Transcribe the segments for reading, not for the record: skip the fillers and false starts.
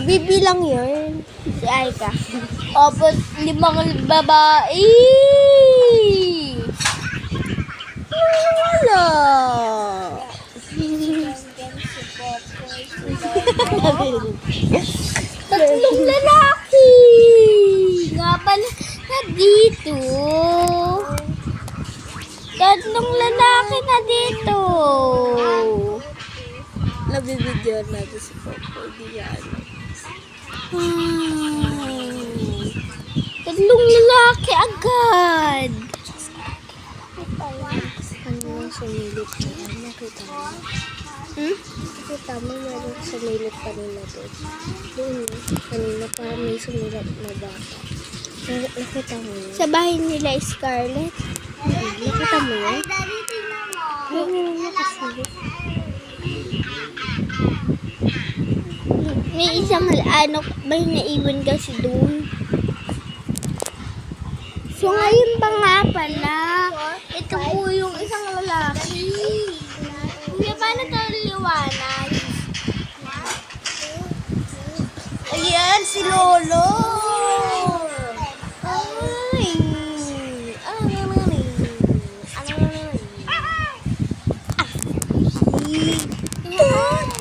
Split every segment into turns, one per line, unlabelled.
Bibilang yun. Si Aika.
Opo, 5 babae.
Wala.
Tatlong lalaki. Nga pala na dito. Tatlong lalaki na dito.
Nabibidyo natin si Popo. Hindi yan.
Tatlong lalaki agad.
Ano lang sumilip ka? Nakita mo? Nakita mo meron sumilip kanina doon. Doon kanina parang may sumilip na bata. Nakita mo yun?
Sa bahay nila Scarlett.
Nakita mo yun? Meron nakasilip.
May isang may naiwan kasi doon. So ngayon pa nga pala, ito po yung isang lalaki. Kuya, paano ito liwanag?
Ayan, si Lolo!
Ay!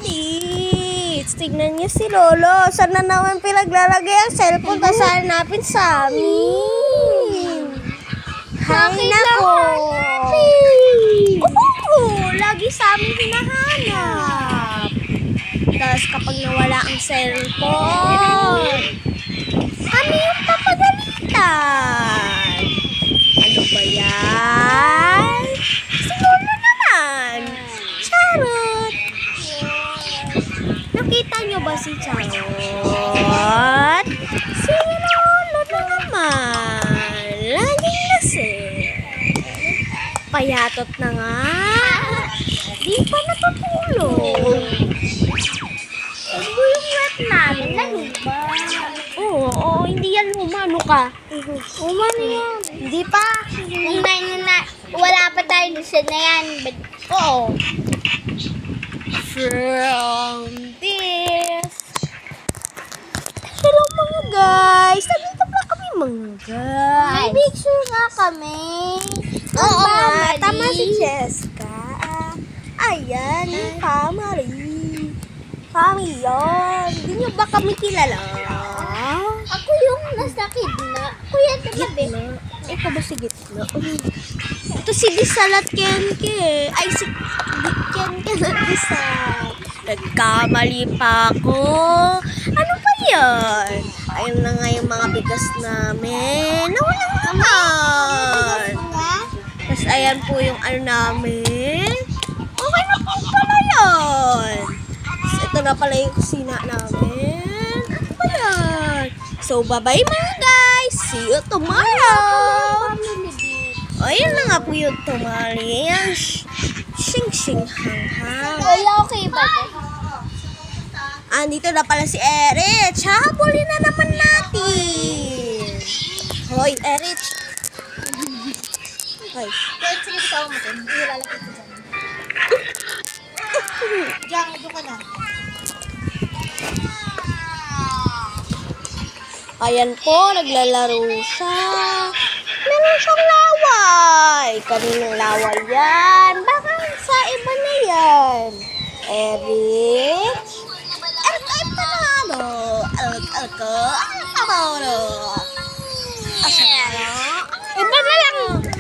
Tits! Tignan niyo si Lolo. Saan na naman pinaglalagay ang cellphone? Tapos hanapin sa amin. Hay nako! Lagi sa amin hinahanap. Tapos kapag nawala ang cellphone, kami yung papagalitan. Ano ba yan? Si Lolo naman. Charot. Nakita nyo ba si Charot? Si Lolo na naman. Laging lasing. Payatot na nga. Di pa natutulog.
Ito yung wet namin, naluba.
Oo, hindi yan humano ka.
Umano yan.
Hindi pa.
Wala pa tayo doon na yan.
Oo. From this. Hello mga guys. Nandito pala kami mga
May
guys.
picture nga kami.
Oo nga.
Family.
Tama si Jessica. Ayan, yung family. Family yun. Hindi nyo ba kami kilala?
Ako yung nasa kidna. Kuya, tabi.
Ikaw ba si Gitna? Ito si Disalat Kenke. Ay, si Kenke na Disal. Nagkamali pa ako. Ano ba yan? Ayun na nga yung mga bigas namin. Nawala naman. Tapos ayan po yung ano namin. Okay na po pala yun. Tapos ito na pala yung kusina namin. Ano ba yan? So, bye-bye mga guys. See you tomorrow. Ayun na nga po yung tumali. Yan. Shing-shing hang-hang.
Kuya, okay ba ito?
Andito na pala si Erich. Hahabulin na naman natin. Hoy, Erich. Hoy.
Sige, ikaw mo ito. Hindi lalaki ko dyan. Diyan, doon ka na.
Ayan po, naglalaro siya. Meron siyang laway. Kaninang laway yan? Baka sa iba na yan. Erich. Erich, ay panalo. Erich,